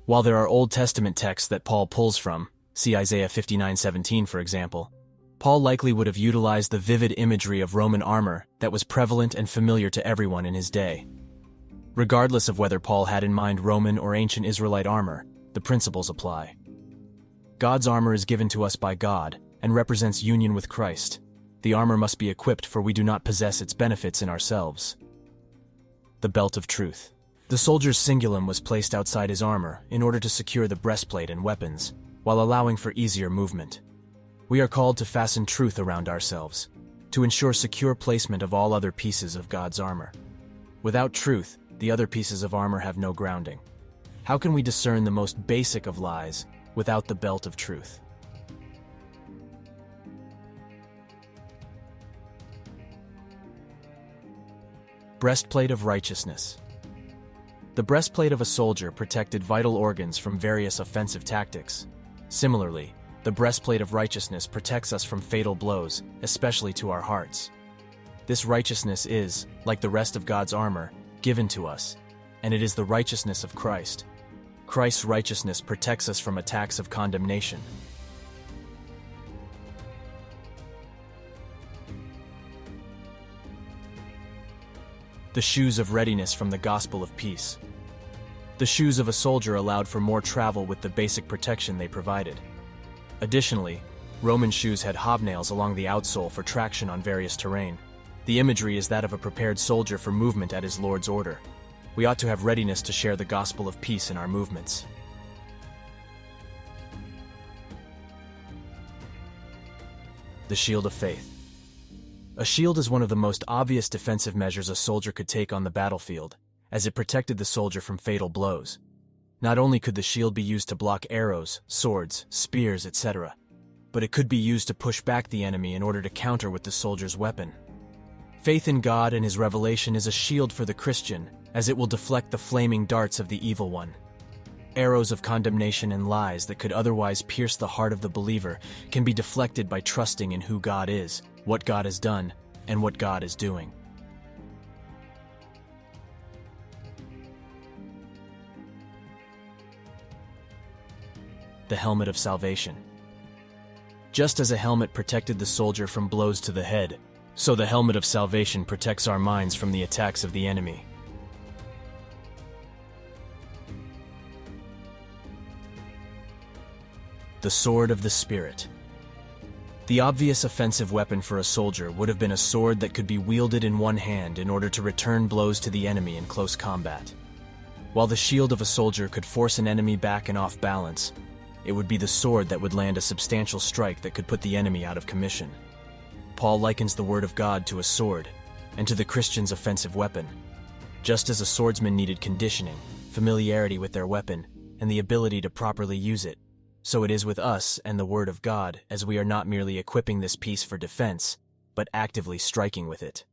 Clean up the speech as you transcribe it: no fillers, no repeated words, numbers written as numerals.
While there are Old Testament texts that Paul pulls from, see Isaiah 59:17 for example, Paul likely would have utilized the vivid imagery of Roman armor that was prevalent and familiar to everyone in his day. Regardless of whether Paul had in mind Roman or ancient Israelite armor, the principles apply. God's armor is given to us by God and represents union with Christ. The armor must be equipped, for we do not possess its benefits in ourselves. The belt of truth. The soldier's cingulum was placed outside his armor in order to secure the breastplate and weapons, while allowing for easier movement. We are called to fasten truth around ourselves, to ensure secure placement of all other pieces of God's armor. Without truth, the other pieces of armor have no grounding. How can we discern the most basic of lies without the belt of truth? Breastplate of Righteousness. The breastplate of a soldier protected vital organs from various offensive tactics. Similarly, the breastplate of righteousness protects us from fatal blows, especially to our hearts. This righteousness is, like the rest of God's armor, given to us, and it is the righteousness of Christ. Christ's righteousness protects us from attacks of condemnation. The shoes of readiness from the gospel of peace. The shoes of a soldier allowed for more travel with the basic protection they provided. Additionally, Roman shoes had hobnails along the outsole for traction on various terrain. The imagery is that of a prepared soldier for movement at his Lord's order. We ought to have readiness to share the gospel of peace in our movements. The shield of faith. A shield is one of the most obvious defensive measures a soldier could take on the battlefield, as it protected the soldier from fatal blows. Not only could the shield be used to block arrows, swords, spears, etc., but it could be used to push back the enemy in order to counter with the soldier's weapon. Faith in God and His revelation is a shield for the Christian, as it will deflect the flaming darts of the evil one. Arrows of condemnation and lies that could otherwise pierce the heart of the believer can be deflected by trusting in who God is, what God has done, and what God is doing. The helmet of salvation. Just as a helmet protected the soldier from blows to the head, so the helmet of salvation protects our minds from the attacks of the enemy. The sword of the Spirit. The obvious offensive weapon for a soldier would have been a sword that could be wielded in one hand in order to return blows to the enemy in close combat. While the shield of a soldier could force an enemy back and off balance, it would be the sword that would land a substantial strike that could put the enemy out of commission. Paul likens the word of God to a sword, and to the Christian's offensive weapon. Just as a swordsman needed conditioning, familiarity with their weapon, and the ability to properly use it, so it is with us and the Word of God, as we are not merely equipping this piece for defense, but actively striking with it.